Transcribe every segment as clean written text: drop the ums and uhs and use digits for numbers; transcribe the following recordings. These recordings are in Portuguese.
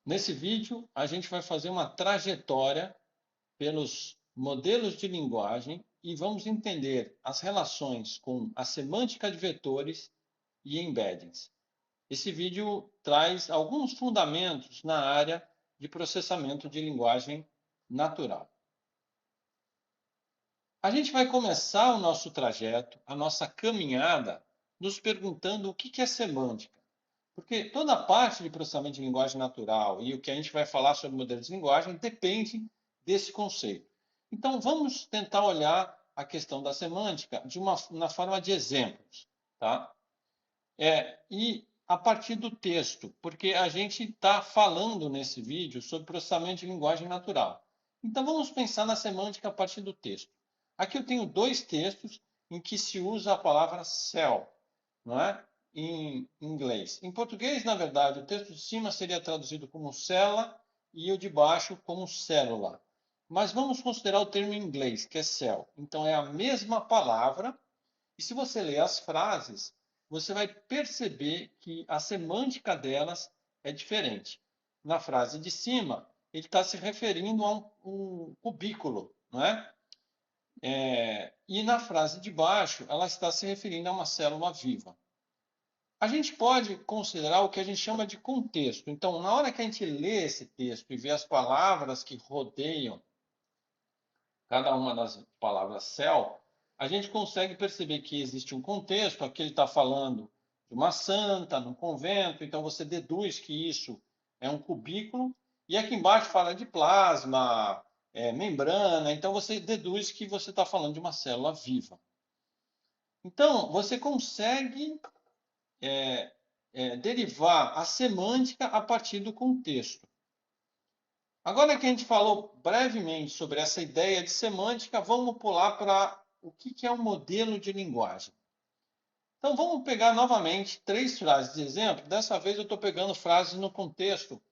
Nesse vídeo, a gente vai fazer uma trajetória pelos modelos de linguagem e vamos entender as relações com a semântica de vetores e embeddings. Esse vídeo traz alguns fundamentos na área de processamento de linguagem natural. A gente vai começar o nosso trajeto, a nossa caminhada, nos perguntando o que é semântica. Porque toda a parte de processamento de linguagem natural e o que a gente vai falar sobre modelos de linguagem depende desse conceito. Então, vamos tentar olhar a questão da semântica na forma de exemplos. Tá? E a partir do texto, porque a gente está falando nesse vídeo sobre processamento de linguagem natural. Então, vamos pensar na semântica a partir do texto. Aqui eu tenho dois textos em que se usa a palavra cell, não é? Em inglês. Em português, na verdade, o texto de cima seria traduzido como cela e o de baixo como célula. Mas vamos considerar o termo em inglês, que é cell. Então, é a mesma palavra. E se você ler as frases, você vai perceber que a semântica delas é diferente. Na frase de cima, ele está se referindo a um cubículo, não é? E na frase de baixo, ela está se referindo a uma célula viva. A gente pode considerar o que a gente chama de contexto. Então, na hora que a gente lê esse texto e vê as palavras que rodeiam cada uma das palavras céu, a gente consegue perceber que existe um contexto. Aqui ele está falando de uma santa, num convento, então você deduz que isso é um cubículo. E aqui embaixo fala de plasma, membrana, então você deduz que você está falando de uma célula viva. Então, você consegue derivar a semântica a partir do contexto. Agora que a gente falou brevemente sobre essa ideia de semântica, vamos pular para o que é um modelo de linguagem. Então, vamos pegar novamente três frases de exemplo. Dessa vez eu estou pegando frases no contexto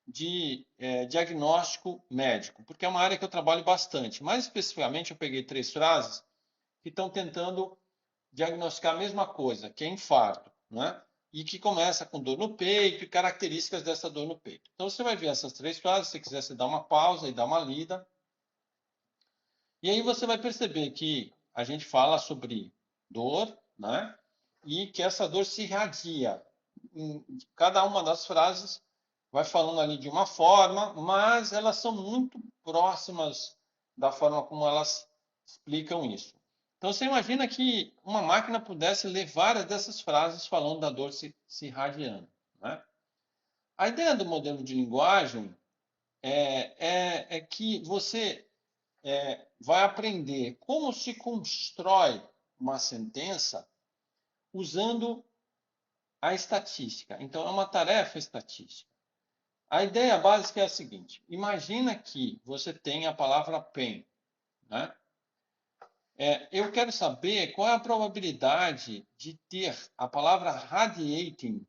de diagnóstico médico, porque é uma área que eu trabalho bastante. Mais especificamente, eu peguei três frases que estão tentando diagnosticar a mesma coisa, que é infarto, né? E que começa com dor no peito e características dessa dor no peito. Então você vai ver essas três frases, se quiser você dá uma pausa e dá uma lida. E aí você vai perceber que a gente fala sobre dor, né? E que essa dor se irradia. Em cada uma das frases vai falando ali de uma forma, mas elas são muito próximas da forma como elas explicam isso. Então você imagina que uma máquina pudesse ler várias dessas frases falando da dor se irradiando, né? A ideia do modelo de linguagem é que você vai aprender como se constrói uma sentença usando a estatística. Então, é uma tarefa estatística. A ideia básica é a seguinte: imagina que você tem a palavra pen, né? Eu quero saber qual é a probabilidade de ter a palavra radiating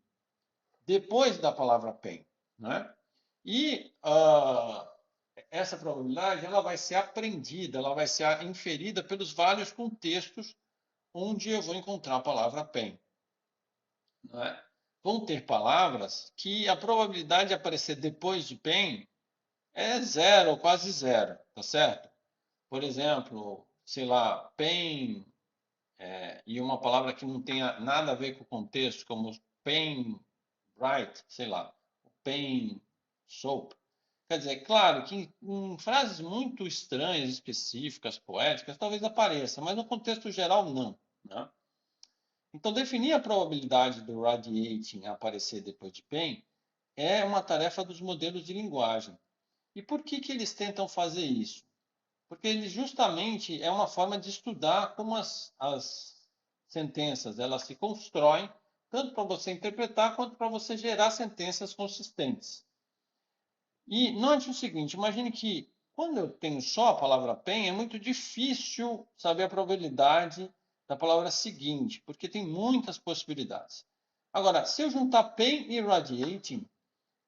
depois da palavra pen, né? E essa probabilidade ela vai ser aprendida, ela vai ser inferida pelos vários contextos onde eu vou encontrar a palavra pen. Não é? Vão ter palavras que a probabilidade de aparecer depois de pen é zero, ou quase zero, tá certo? Por exemplo, sei lá, pen e uma palavra que não tenha nada a ver com o contexto, como pen bright, sei lá, pen soap. Quer dizer, claro que em frases muito estranhas, específicas, poéticas, talvez apareça, mas no contexto geral não, né? Então, definir a probabilidade do radiating aparecer depois de pen é uma tarefa dos modelos de linguagem. E por que eles tentam fazer isso? Porque ele justamente é uma forma de estudar como as sentenças elas se constroem, tanto para você interpretar quanto para você gerar sentenças consistentes. E note o seguinte: imagine que quando eu tenho só a palavra pen, é muito difícil saber a probabilidade da palavra seguinte, porque tem muitas possibilidades. Agora, se eu juntar pen e radiating,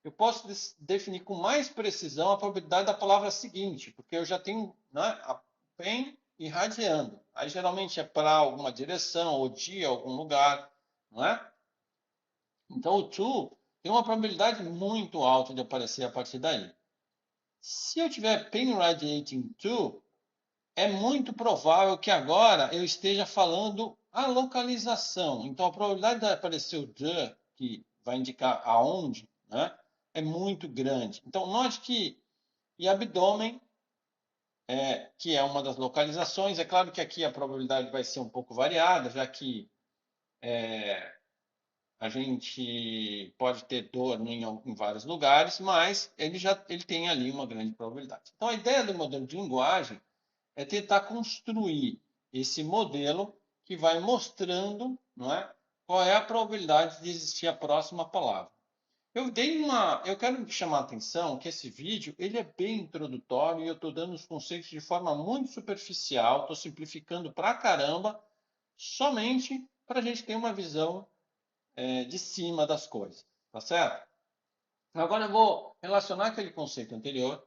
eu posso definir com mais precisão a probabilidade da palavra seguinte, porque eu já tenho, né, a pen irradiando. Aí geralmente é para alguma direção ou de algum lugar, não é? Então o to tem uma probabilidade muito alta de aparecer a partir daí. Se eu tiver pen radiating to, é muito provável que agora eu esteja falando a localização. Então, a probabilidade de aparecer o the, que vai indicar aonde, né, é muito grande. Então, note que e abdômen, que é uma das localizações, é claro que aqui a probabilidade vai ser um pouco variada, já que a gente pode ter dor em vários lugares, mas ele tem ali uma grande probabilidade. Então, a ideia do modelo de linguagem é tentar construir esse modelo que vai mostrando, não é, qual é a probabilidade de existir a próxima palavra. Eu quero chamar a atenção que esse vídeo ele é bem introdutório e eu estou dando os conceitos de forma muito superficial, estou simplificando pra caramba, somente para a gente ter uma visão de cima das coisas, tá certo? Agora eu vou relacionar aquele conceito anterior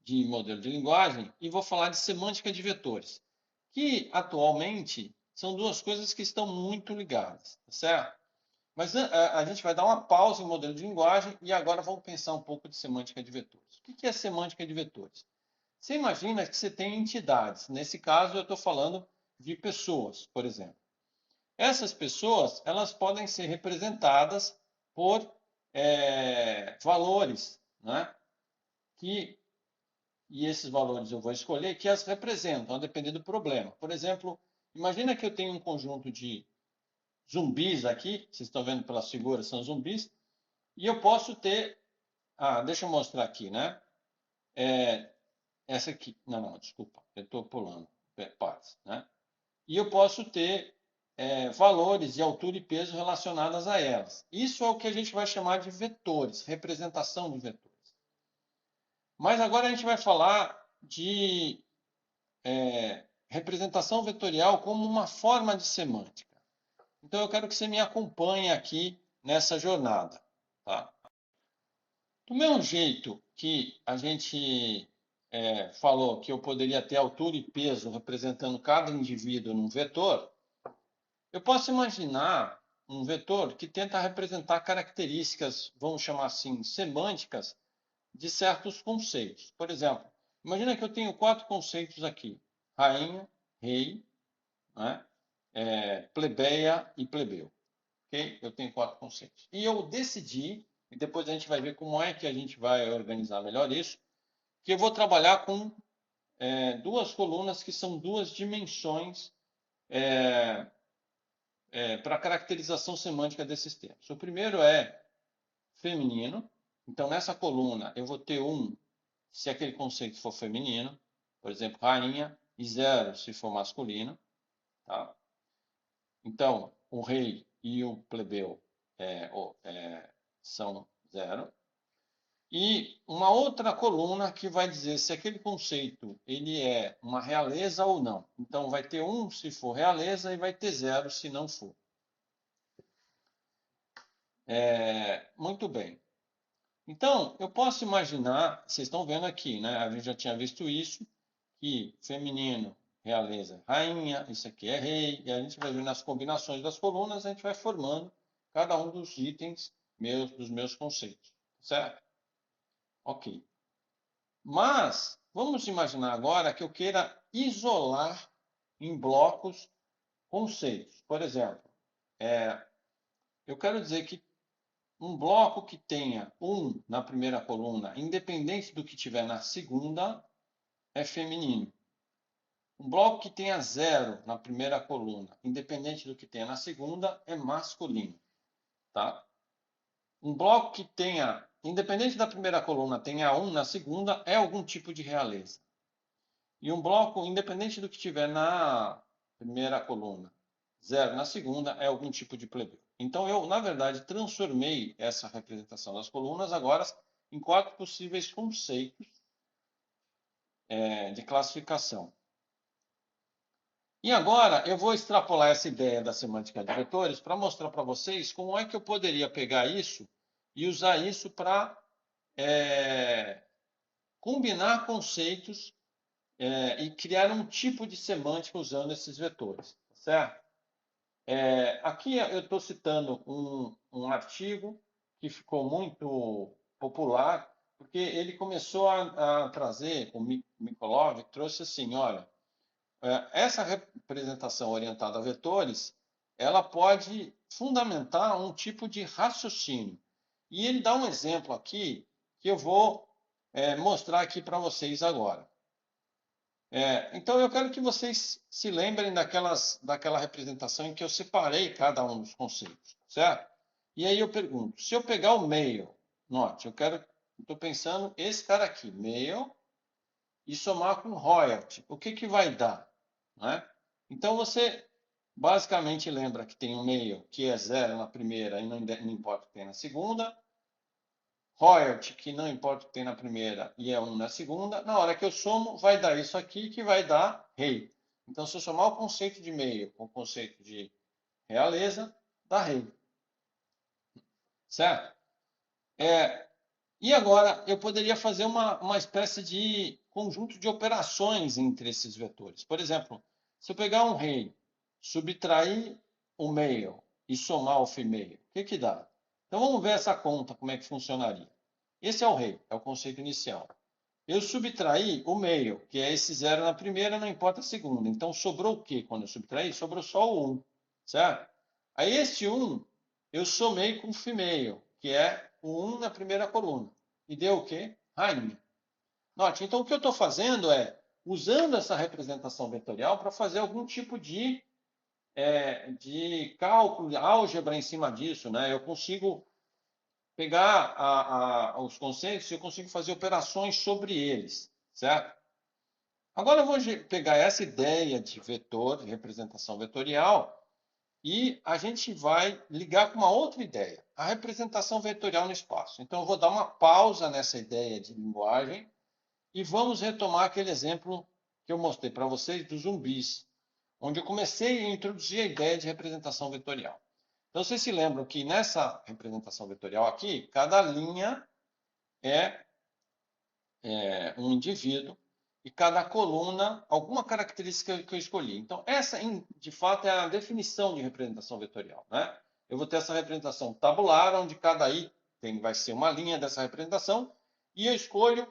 de modelo de linguagem e vou falar de semântica de vetores, que atualmente são duas coisas que estão muito ligadas, tá certo? Mas a gente vai dar uma pausa em modelo de linguagem e agora vamos pensar um pouco de semântica de vetores. O que é semântica de vetores? Você imagina que você tem entidades. Nesse caso, eu estou falando de pessoas, por exemplo. Essas pessoas, elas podem ser representadas por valores, né? E esses valores eu vou escolher que as representam, a depender do problema. Por exemplo, imagina que eu tenho um conjunto de zumbis aqui, vocês estão vendo pelas figuras, são zumbis, e eu posso ter, deixa eu mostrar aqui, né? Essa aqui, não, desculpa, eu estou pulando partes, né? E eu posso ter valores de altura e peso relacionadas a elas. Isso é o que a gente vai chamar de vetores, representação de vetores. Mas agora a gente vai falar de representação vetorial como uma forma de semântica. Então eu quero que você me acompanhe aqui nessa jornada. Tá? Do mesmo jeito que a gente falou que eu poderia ter altura e peso representando cada indivíduo num vetor, eu posso imaginar um vetor que tenta representar características, vamos chamar assim, semânticas de certos conceitos. Por exemplo, imagina que eu tenho 4 conceitos aqui: rainha, rei, né? Plebeia e plebeu. Okay? Eu tenho 4 conceitos. E eu decidi, e depois a gente vai ver como é que a gente vai organizar melhor isso, que eu vou trabalhar com 2 colunas que são 2 dimensões para a caracterização semântica desses termos. O primeiro é feminino. Então, nessa coluna, eu vou ter 1 se aquele conceito for feminino, por exemplo, rainha, e 0 se for masculino. Tá? Então, o rei e o plebeu são 0. E uma outra coluna que vai dizer se aquele conceito ele é uma realeza ou não. Então, vai ter 1 se for realeza e vai ter 0 se não for. Muito bem. Então, eu posso imaginar, vocês estão vendo aqui, né? A gente já tinha visto isso, que feminino, realeza, rainha, isso aqui é rei, e a gente vai ver nas combinações das colunas, a gente vai formando cada um dos itens dos meus conceitos, certo? Ok. Mas, vamos imaginar agora que eu queira isolar em blocos conceitos. Por exemplo, eu quero dizer que um bloco que tenha 1 na primeira coluna, independente do que tiver na segunda, é feminino. Um bloco que tenha 0 na primeira coluna, independente do que tenha na segunda, é masculino. Tá? Um bloco que tenha, independente da primeira coluna, tenha 1 na segunda, é algum tipo de realeza. E um bloco, independente do que tiver na primeira coluna, 0 na segunda, é algum tipo de plebeu. Então, eu, na verdade, transformei essa representação das colunas agora em 4 possíveis conceitos de classificação. E agora eu vou extrapolar essa ideia da semântica de vetores para mostrar para vocês como é que eu poderia pegar isso e usar isso para combinar conceitos e criar um tipo de semântica usando esses vetores, certo? Aqui eu estou citando um artigo que ficou muito popular, porque ele começou a trazer, o Mikolov trouxe assim, olha, essa representação orientada a vetores, ela pode fundamentar um tipo de raciocínio. E ele dá um exemplo aqui que eu vou mostrar aqui para vocês agora. Então eu quero que vocês se lembrem daquela representação em que eu separei cada um dos conceitos, certo? E aí eu pergunto, se eu pegar o male, note, estou pensando esse cara aqui, male, e somar com royalty, o que vai dar? Né? Então você basicamente lembra que tem um male que é 0 na primeira e não importa o que tem na segunda, royalty, que não importa o que tem na primeira e é 1 na segunda, na hora que eu somo, vai dar isso aqui, que vai dar rei. Então, se eu somar o conceito de meio com o conceito de realeza, dá rei. Certo? E agora, eu poderia fazer uma espécie de conjunto de operações entre esses vetores. Por exemplo, se eu pegar um rei, subtrair o male e somar o female, o que dá? Então, vamos ver essa conta, como é que funcionaria. Esse é o rei, é o conceito inicial. Eu subtraí o meio, que é esse 0 na primeira, não importa a segunda. Então, sobrou o quê quando eu subtraí? Sobrou só o 1, certo? Aí, esse 1, eu somei com o female, que é o 1 na primeira coluna. E deu o quê? Rainha. Note, então, o que eu estou fazendo é, usando essa representação vetorial para fazer algum tipo de cálculo, álgebra em cima disso, né? Eu consigo pegar os conceitos e eu consigo fazer operações sobre eles, certo? Agora eu vou pegar essa ideia de vetor, de representação vetorial, e a gente vai ligar com uma outra ideia, a representação vetorial no espaço. Então eu vou dar uma pausa nessa ideia de linguagem e vamos retomar aquele exemplo que eu mostrei para vocês dos zumbis, onde eu comecei a introduzir a ideia de representação vetorial. Então, vocês se lembram que nessa representação vetorial aqui, cada linha é um indivíduo e cada coluna, alguma característica que eu escolhi. Então, essa, de fato, é a definição de representação vetorial. Né? Eu vou ter essa representação tabular, onde cada item vai ser uma linha dessa representação, e eu escolho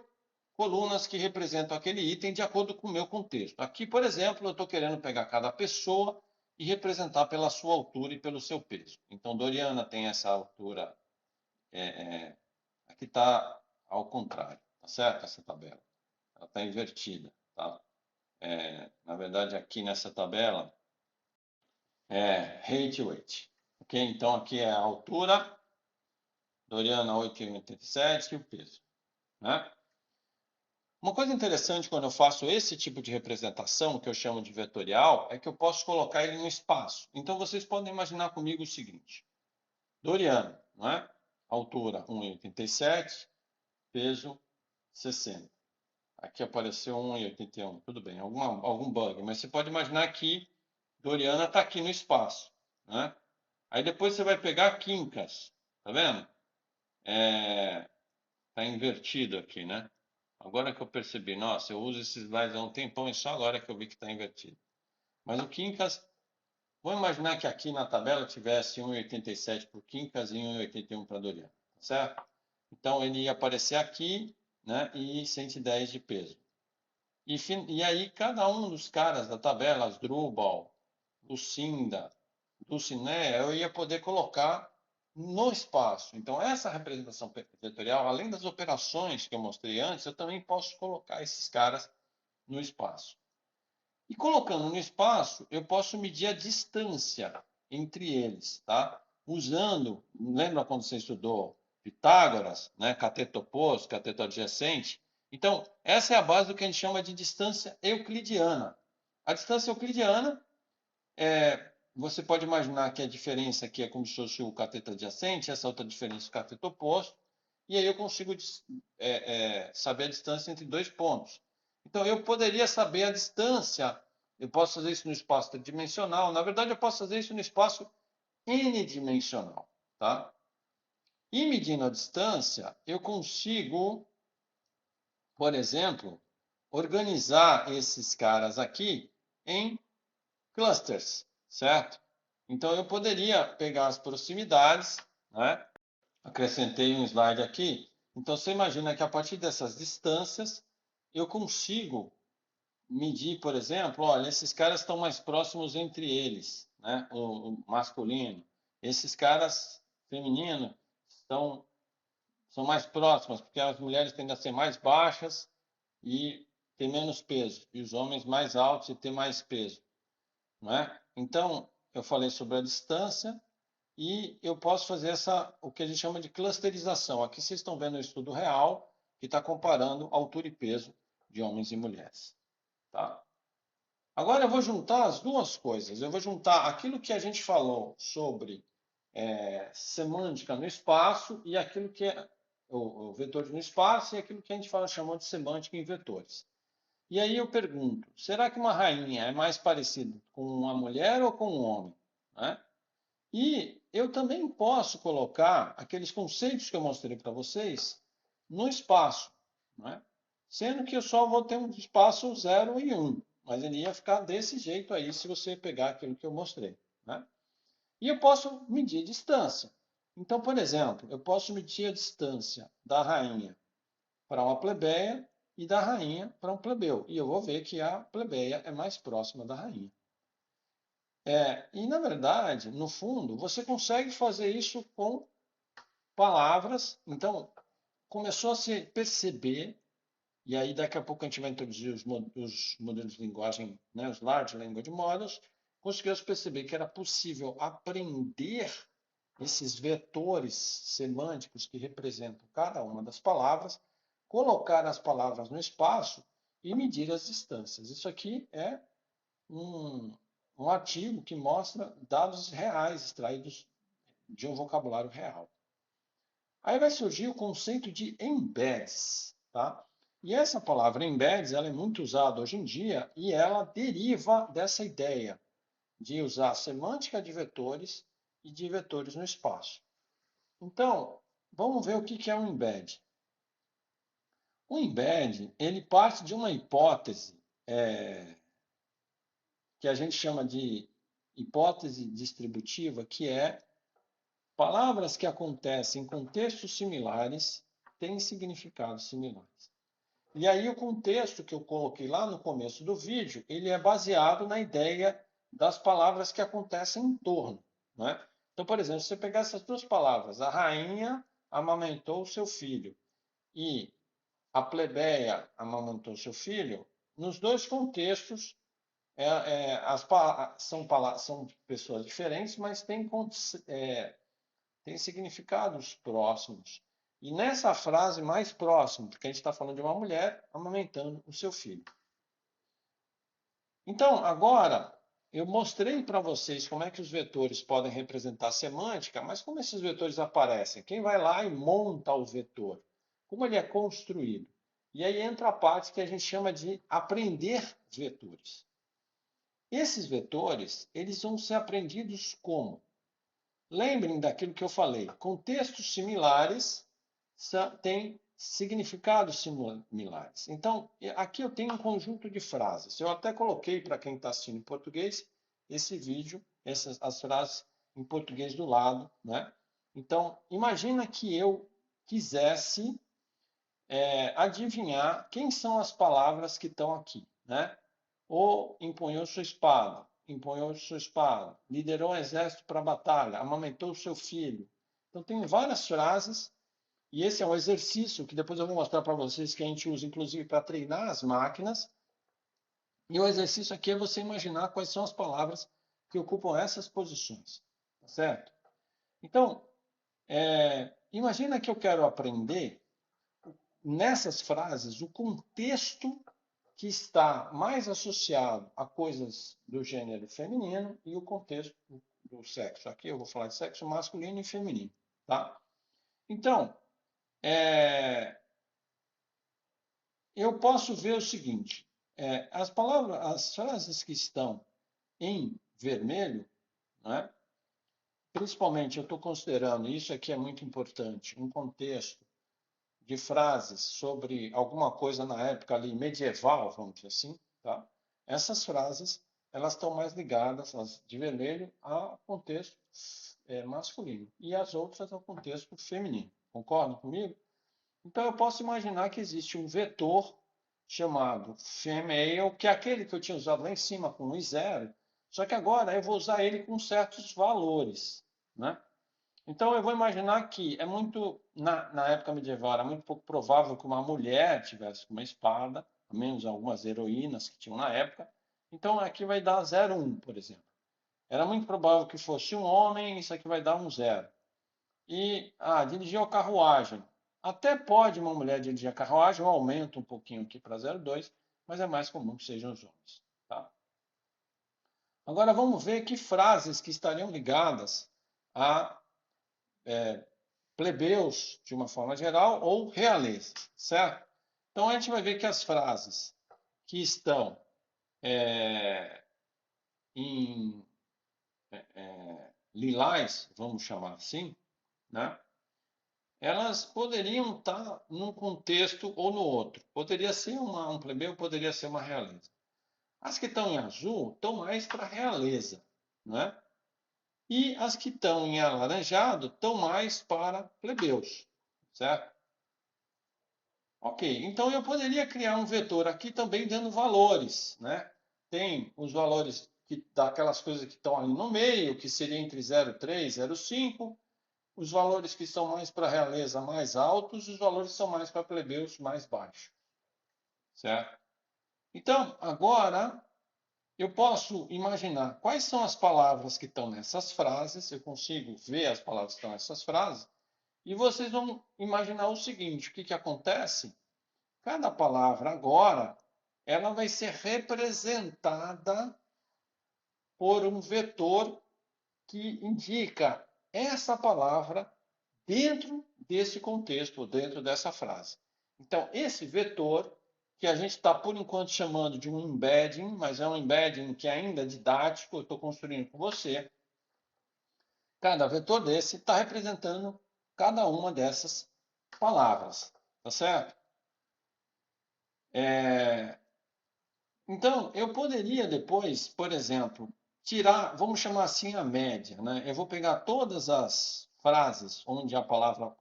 colunas que representam aquele item de acordo com o meu contexto. Aqui, por exemplo, eu estou querendo pegar cada pessoa e representar pela sua altura e pelo seu peso. Então, Doriana tem essa altura, aqui está ao contrário, tá certo? Essa tabela, ela está invertida, tá? Na verdade, aqui nessa tabela é height e weight, ok? Então, aqui é a altura, Doriana 8,87 e o peso, né? Uma coisa interessante quando eu faço esse tipo de representação, que eu chamo de vetorial, é que eu posso colocar ele no espaço. Então, vocês podem imaginar comigo o seguinte. Doriana, não é? Altura 1,87, peso 60. Aqui apareceu 1,81. Tudo bem, algum bug. Mas você pode imaginar que Doriana está aqui no espaço. Né? Aí depois você vai pegar quincas. Tá vendo? Está invertido aqui, né? Agora que eu percebi, nossa, eu uso esses slides há um tempão e só agora que eu vi que está invertido. Mas o quincas, vamos imaginar que aqui na tabela tivesse 1,87 para o quincas e 1,81 para Doriana, certo? Então ele ia aparecer aqui, né? E 110 de peso. E aí cada um dos caras da tabela, Asdrubal, Lucinda, Dulcinea, eu ia poder colocar no espaço. Então, essa representação vetorial, além das operações que eu mostrei antes, eu também posso colocar esses caras no espaço. E colocando no espaço, eu posso medir a distância entre eles, tá? Usando, lembra quando você estudou Pitágoras, né? Cateto oposto, cateto adjacente? Então, essa é a base do que a gente chama de distância euclidiana. A distância euclidiana você pode imaginar que a diferença aqui é como se fosse o cateto adjacente, essa outra diferença é o cateto oposto, e aí eu consigo saber a distância entre dois pontos. Então, eu poderia saber a distância, eu posso fazer isso no espaço tridimensional, na verdade, eu posso fazer isso no espaço n-dimensional. Tá? E medindo a distância, eu consigo, por exemplo, organizar esses caras aqui em clusters, certo? Então, eu poderia pegar as proximidades, né? acrescentei um slide aqui. Então, você imagina que a partir dessas distâncias, eu consigo medir, por exemplo, olha, esses caras estão mais próximos entre eles, né? O masculino. Esses caras femininos estão, são mais próximas, porque as mulheres tendem a ser mais baixas e ter menos peso, e os homens mais altos e ter mais peso, não é? Então, eu falei sobre a distância e eu posso fazer o que a gente chama de clusterização. Aqui vocês estão vendo um estudo real que está comparando altura e peso de homens e mulheres, tá? Agora eu vou juntar as duas coisas. Eu vou juntar aquilo que a gente falou sobre semântica no espaço e aquilo que é o vetores no espaço e aquilo que a gente chamou de semântica em vetores. E aí eu pergunto, será que uma rainha é mais parecida com uma mulher ou com um homem? Né? E eu também posso colocar aqueles conceitos que eu mostrei para vocês no espaço, né? Sendo que eu só vou ter um espaço 0 e 1, mas ele ia ficar desse jeito aí se você pegar aquilo que eu mostrei, né? E eu posso medir distância. Então, por exemplo, eu posso medir a distância da rainha para uma plebeia e da rainha para um plebeu. E eu vou ver que a plebeia é mais próxima da rainha. E, na verdade, no fundo, você consegue fazer isso com palavras. Então, começou a se perceber, e aí daqui a pouco a gente vai introduzir os modelos de linguagem, né, os Large Language Models, conseguiu se perceber que era possível aprender esses vetores semânticos que representam cada uma das palavras, colocar as palavras no espaço e medir as distâncias. Isso aqui é um artigo que mostra dados reais extraídos de um vocabulário real. Aí vai surgir o conceito de embeds, tá? E essa palavra embeds, ela é muito usada hoje em dia e ela deriva dessa ideia de usar semântica de vetores e de vetores no espaço. Então, vamos ver o que é um embed. O embed, ele parte de uma hipótese que a gente chama de hipótese distributiva, que é palavras que acontecem em contextos similares têm significados similares. E aí o contexto que eu coloquei lá no começo do vídeo, ele é baseado na ideia das palavras que acontecem em torno, né? Então, por exemplo, se você pegar essas duas palavras, a rainha amamentou seu filho e a plebeia amamentou seu filho, nos dois contextos são pessoas diferentes, mas têm significados próximos. E nessa frase mais próxima, porque a gente está falando de uma mulher amamentando o seu filho. Então, agora, eu mostrei para vocês como é que os vetores podem representar semântica, mas como esses vetores aparecem? Quem vai lá e monta o vetor? Como ele é construído? E aí entra a parte que a gente chama de aprender vetores. Esses vetores, eles vão ser aprendidos como? Lembrem daquilo que eu falei. Contextos similares têm significados similares. Então, aqui eu tenho um conjunto de frases. Eu até coloquei para quem está assistindo em português esse vídeo, as frases em português do lado, né? Então, imagina que eu quisesse adivinhar quem são as palavras que estão aqui, né? Ou empunhou sua espada, liderou um exército para a batalha, amamentou seu filho. Então, tem várias frases, e esse é um exercício que depois eu vou mostrar para vocês, que a gente usa, inclusive, para treinar as máquinas. E o exercício aqui é você imaginar quais são as palavras que ocupam essas posições, tá certo? Então, imagina que eu quero aprender, nessas frases, o contexto que está mais associado a coisas do gênero feminino e o contexto do sexo. Aqui eu vou falar de sexo masculino e feminino, tá? Então, eu posso ver o seguinte: as frases que estão em vermelho, né? Principalmente eu estou considerando, isso aqui é muito importante, um contexto de frases sobre alguma coisa na época ali medieval, vamos dizer assim, tá? Essas frases elas estão mais ligadas, as de vermelho, ao contexto masculino e as outras ao contexto feminino. Concordam comigo? Então eu posso imaginar que existe um vetor chamado female, que é aquele que eu tinha usado lá em cima com 1 e 0, só que agora eu vou usar ele com certos valores, né? Então eu vou imaginar que é muito, na época medieval, era muito pouco provável que uma mulher tivesse uma espada, ao menos algumas heroínas que tinham na época. Então aqui vai dar 0,1, por exemplo. Era muito provável que fosse um homem, isso aqui vai dar um 0. E, dirigir a carruagem. Até pode uma mulher dirigir a carruagem, eu aumento um pouquinho aqui para 0,2, mas é mais comum que sejam os homens. Tá? Agora vamos ver que frases que estariam ligadas a plebeus, de uma forma geral, ou realeza, certo? Então a gente vai ver que as frases que estão em lilás, vamos chamar assim, né? Elas poderiam estar num contexto ou no outro. Poderia ser um plebeu, poderia ser uma realeza. As que estão em azul estão mais para realeza, né? E as que estão em alaranjado estão mais para plebeus, certo? Ok, então eu poderia criar um vetor aqui também dando valores, né? Tem os valores daquelas coisas que estão ali no meio, que seria entre 0,3 e 0,5, os valores que são mais para realeza mais altos, e os valores que são mais para plebeus mais baixos, certo? Então, agora eu posso imaginar quais são as palavras que estão nessas frases, eu consigo ver as palavras que estão nessas frases, e vocês vão imaginar o seguinte, o que acontece? Cada palavra agora, ela vai ser representada por um vetor que indica essa palavra dentro desse contexto, dentro dessa frase. Então, esse vetor, que a gente está por enquanto chamando de um embedding, mas é um embedding que ainda é didático, eu estou construindo com você. Cada vetor desse está representando cada uma dessas palavras, tá certo? Então, eu poderia depois, por exemplo, tirar, vamos chamar assim a média, né? Eu vou pegar todas as frases onde a palavra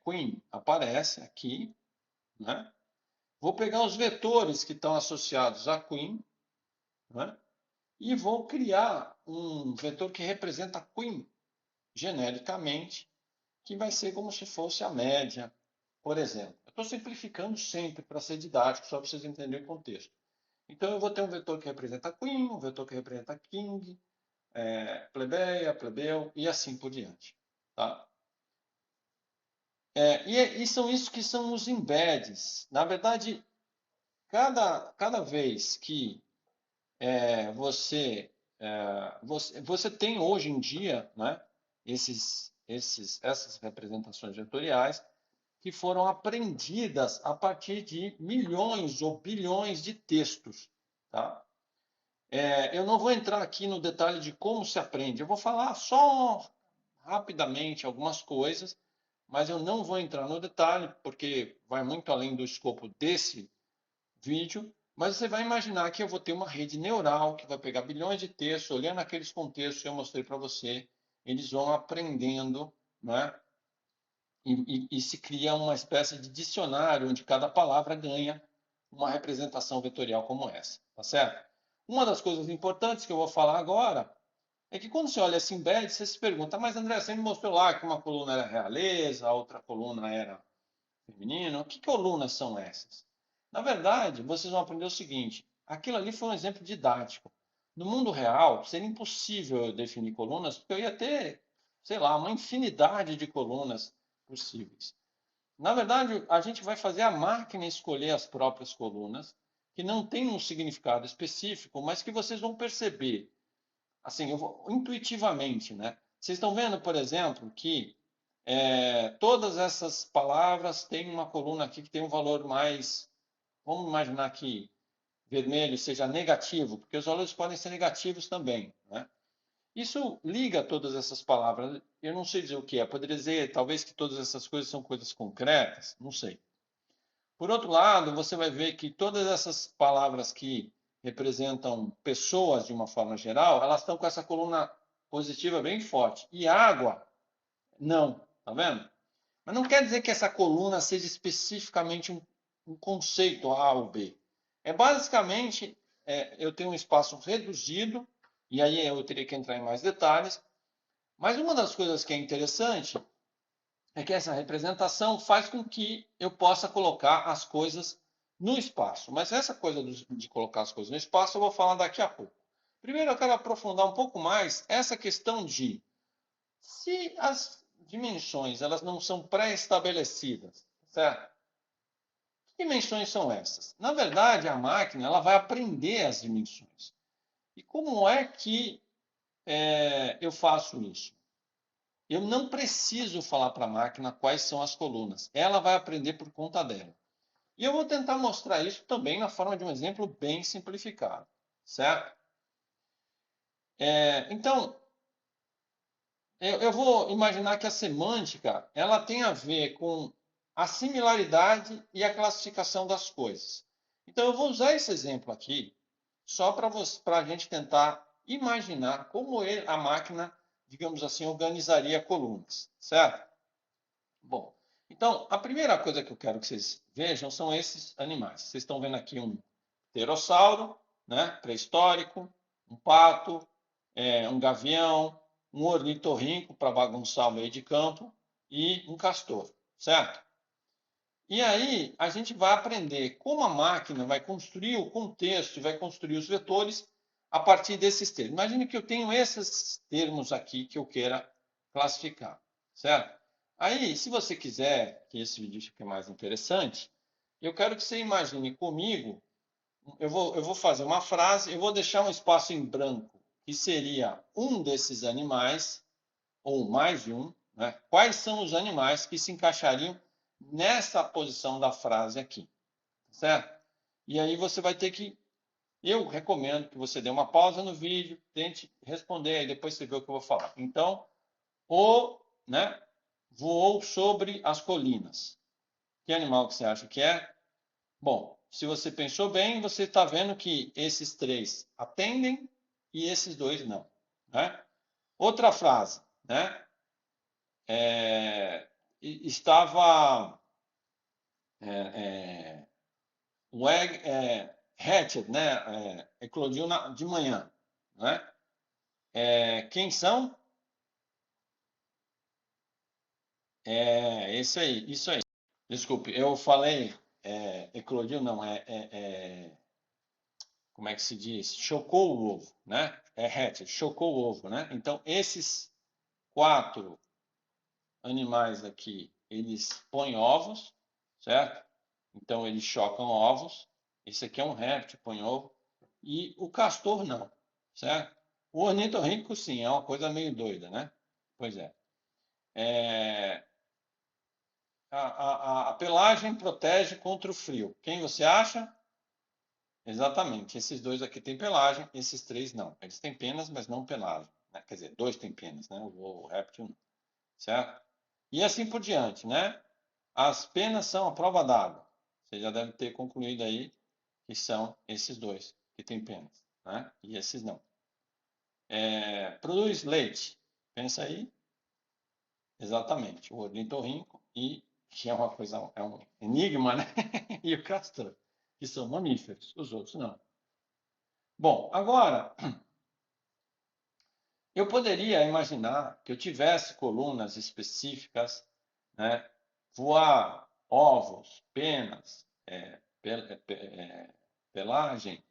queen aparece aqui, né? Vou pegar os vetores que estão associados a queen, né? E vou criar um vetor que representa queen genericamente, que vai ser como se fosse a média, por exemplo. Eu estou simplificando sempre para ser didático, só para vocês entenderem o contexto. Então, eu vou ter um vetor que representa queen, um vetor que representa king, plebeia, plebeu e assim por diante. Tá? E são isso que são os embeds. Na verdade, cada vez que você tem hoje em dia, né, essas representações vetoriais que foram aprendidas a partir de milhões ou bilhões de textos. Tá? Eu não vou entrar aqui no detalhe de como se aprende, eu vou falar só rapidamente algumas coisas, mas eu não vou entrar no detalhe, porque vai muito além do escopo desse vídeo, mas você vai imaginar que eu vou ter uma rede neural que vai pegar bilhões de textos, olhando aqueles contextos que eu mostrei para você, eles vão aprendendo, né? E se cria uma espécie de dicionário onde cada palavra ganha uma representação vetorial como essa, tá certo? Uma das coisas importantes que eu vou falar agora é que quando você olha esse embed, você se pergunta, mas André, você me mostrou lá que uma coluna era realeza, a outra coluna era feminino, que colunas são essas? Na verdade, vocês vão aprender o seguinte, aquilo ali foi um exemplo didático. No mundo real, seria impossível eu definir colunas, porque eu ia ter, sei lá, uma infinidade de colunas possíveis. Na verdade, a gente vai fazer a máquina escolher as próprias colunas, que não tem um significado específico, mas que vocês vão perceber, assim, intuitivamente, né? Vocês estão vendo, por exemplo, que todas essas palavras têm uma coluna aqui que tem um valor mais, vamos imaginar que vermelho seja negativo, porque os valores podem ser negativos também, né? Isso liga todas essas palavras. Eu não sei dizer o que é. Poderia dizer, talvez, que todas essas coisas são coisas concretas. Não sei. Por outro lado, você vai ver que todas essas palavras que representam pessoas de uma forma geral, elas estão com essa coluna positiva bem forte. E água, não. Tá vendo? Mas não quer dizer que essa coluna seja especificamente um conceito A ou B. É basicamente, eu tenho um espaço reduzido, e aí eu teria que entrar em mais detalhes, mas uma das coisas que é interessante é que essa representação faz com que eu possa colocar as coisas no espaço. Mas essa coisa de colocar as coisas no espaço eu vou falar daqui a pouco. Primeiro eu quero aprofundar um pouco mais essa questão de se as dimensões elas não são pré-estabelecidas, certo? Que dimensões são essas? Na verdade, a máquina ela vai aprender as dimensões. E como é que eu faço isso? Eu não preciso falar para a máquina quais são as colunas. Ela vai aprender por conta dela. E eu vou tentar mostrar isso também na forma de um exemplo bem simplificado, certo? Então, eu vou imaginar que a semântica ela tem a ver com a similaridade e a classificação das coisas. Então, eu vou usar esse exemplo aqui só para a gente tentar imaginar como a máquina, digamos assim, organizaria colunas, certo? Bom, então, a primeira coisa que eu quero que vocês vejam são esses animais. Vocês estão vendo aqui um pterossauro, né, pré-histórico, um pato, um gavião, um ornitorrinco para bagunçar o meio de campo e um castor, certo? E aí a gente vai aprender como a máquina vai construir o contexto e vai construir os vetores a partir desses termos. Imagine que eu tenho esses termos aqui que eu queira classificar, certo? Aí, se você quiser que esse vídeo fique mais interessante, eu quero que você imagine comigo, eu vou fazer uma frase, eu vou deixar um espaço em branco, que seria um desses animais, ou mais de um, né? Quais são os animais que se encaixariam nessa posição da frase aqui, certo? E aí você vai ter que, eu recomendo que você dê uma pausa no vídeo, tente responder, e depois você vê o que eu vou falar. Então, né, voou sobre as colinas. Que animal que você acha que é? Bom, se você pensou bem, você está vendo que esses três atendem e esses dois não, né? Outra frase, né? Estava o egg hatched, né? Eclodiu de manhã, né? Quem são? Esse aí, isso aí. Desculpe, eu falei eclodiu, não, como é que se diz? Chocou o ovo, né? Hatched, chocou o ovo, né? Então, esses 4 animais aqui, eles põem ovos, certo? Então, eles chocam ovos. Esse aqui é um réptil, põe ovo. E o castor não, certo? O ornitorrinco, sim, é uma coisa meio doida, né? Pois é. A pelagem protege contra o frio. Quem você acha? Exatamente. Esses dois aqui têm pelagem, esses 3 não. Eles têm penas, mas não pelagem, né? Quer dizer, 2 têm penas, né? O réptil não. Certo? E assim por diante, né? As penas são a prova d'água. Você já deve ter concluído aí que são esses 2 que têm penas, né? E esses não. Produz leite. Pensa aí. Exatamente. O ornitorrinco e que é uma coisa, é um enigma, né? E o castor, que são mamíferos. Os outros não. Bom, agora eu poderia imaginar que eu tivesse colunas específicas, né? Voar, ovos, penas, pelagem,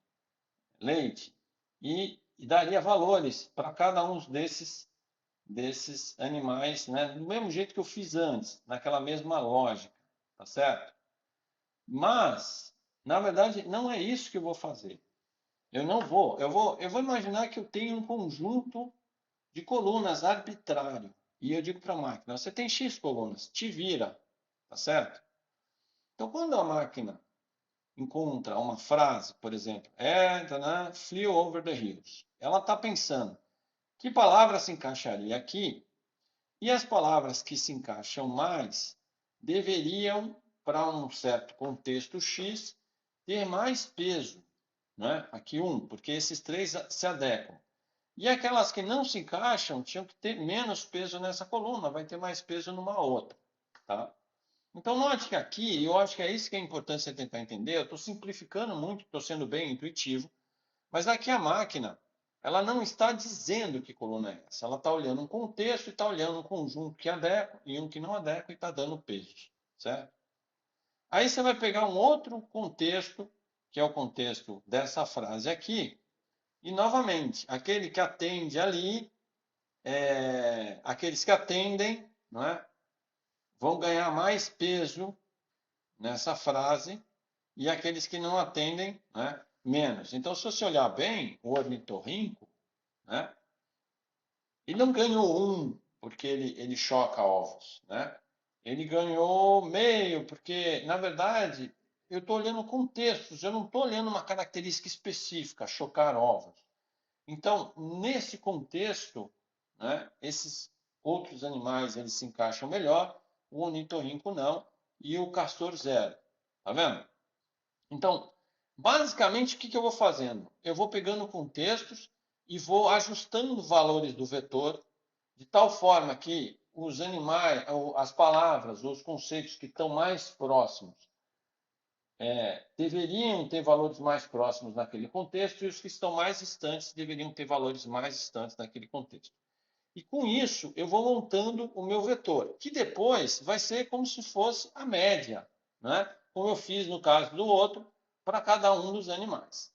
leite, e daria valores para cada um desses animais, né? Do mesmo jeito que eu fiz antes, naquela mesma lógica, tá certo? Mas, na verdade, não é isso que eu vou fazer. Eu não vou, eu vou imaginar que eu tenho um conjunto de colunas arbitrário. E eu digo para a máquina, você tem X colunas, te vira, tá certo? Então, quando a máquina encontra uma frase, por exemplo, flew over the hills, ela está pensando, que palavra se encaixaria aqui? E as palavras que se encaixam mais deveriam, para um certo contexto X, ter mais peso né? Aqui 1, porque esses 3 se adequam. E aquelas que não se encaixam tinham que ter menos peso nessa coluna, vai ter mais peso numa outra, tá? Então, note que aqui, eu acho que é isso que é importante você tentar entender. Eu estou simplificando muito, estou sendo bem intuitivo, mas aqui a máquina, ela não está dizendo que coluna é essa. Ela está olhando um contexto e está olhando um conjunto que adequa e um que não adequa e está dando pesos, certo? Aí você vai pegar um outro contexto, que é o contexto dessa frase aqui, e novamente, aquele que atende ali, aqueles que atendem, não é? Vão ganhar mais peso nessa frase e aqueles que não atendem, né, menos. Então, se você olhar bem, o ornitorrinco, né, ele não ganhou 1 porque ele choca ovos, né? Ele ganhou meio porque, na verdade, eu estou olhando contextos, eu não estou olhando uma característica específica, chocar ovos. Então, nesse contexto, né, esses outros animais eles se encaixam melhor, o ornitorrinco não e o castor zero. Tá vendo? Então, basicamente, o que eu vou fazendo? Eu vou pegando contextos e vou ajustando valores do vetor de tal forma que os animais, as palavras, os conceitos que estão mais próximos deveriam ter valores mais próximos naquele contexto e os que estão mais distantes deveriam ter valores mais distantes naquele contexto. E com isso, eu vou montando o meu vetor, que depois vai ser como se fosse a média, né? Como eu fiz no caso do outro, para cada um dos animais.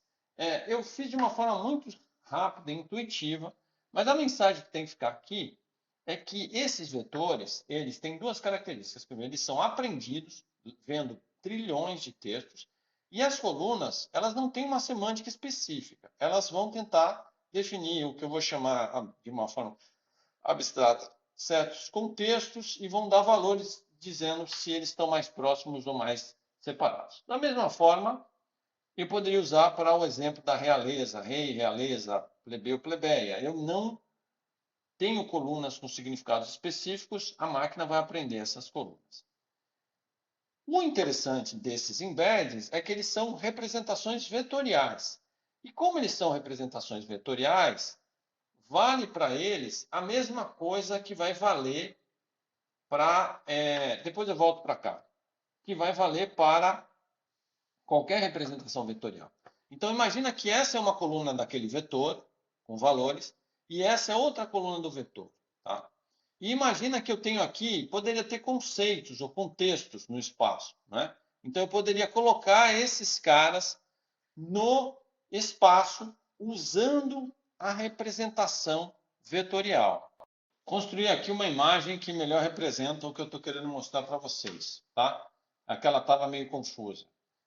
Eu fiz de uma forma muito rápida e intuitiva, mas a mensagem que tem que ficar aqui é que esses vetores, eles têm duas características. Primeiro, eles são aprendidos, vendo trilhões de textos, e as colunas, elas não têm uma semântica específica. Elas vão tentar definir o que eu vou chamar de uma forma abstrata certos contextos e vão dar valores dizendo se eles estão mais próximos ou mais separados. Da mesma forma, eu poderia usar para o exemplo da realeza, rei, realeza, plebeu, plebeia. Eu não tenho colunas com significados específicos, a máquina vai aprender essas colunas. O interessante desses embeddings é que eles são representações vetoriais. E como eles são representações vetoriais, vale para eles a mesma coisa que vai valer para. Depois eu volto para cá. Que vai valer para qualquer representação vetorial. Então, imagina que essa é uma coluna daquele vetor, com valores, e essa é outra coluna do vetor. Tá? E imagina que eu tenho aqui, poderia ter conceitos ou contextos no espaço. Né? Então, eu poderia colocar esses caras no espaço usando a representação vetorial. Construir aqui uma imagem que melhor representa o que eu estou querendo mostrar para vocês, tá? Aquela estava meio confusa.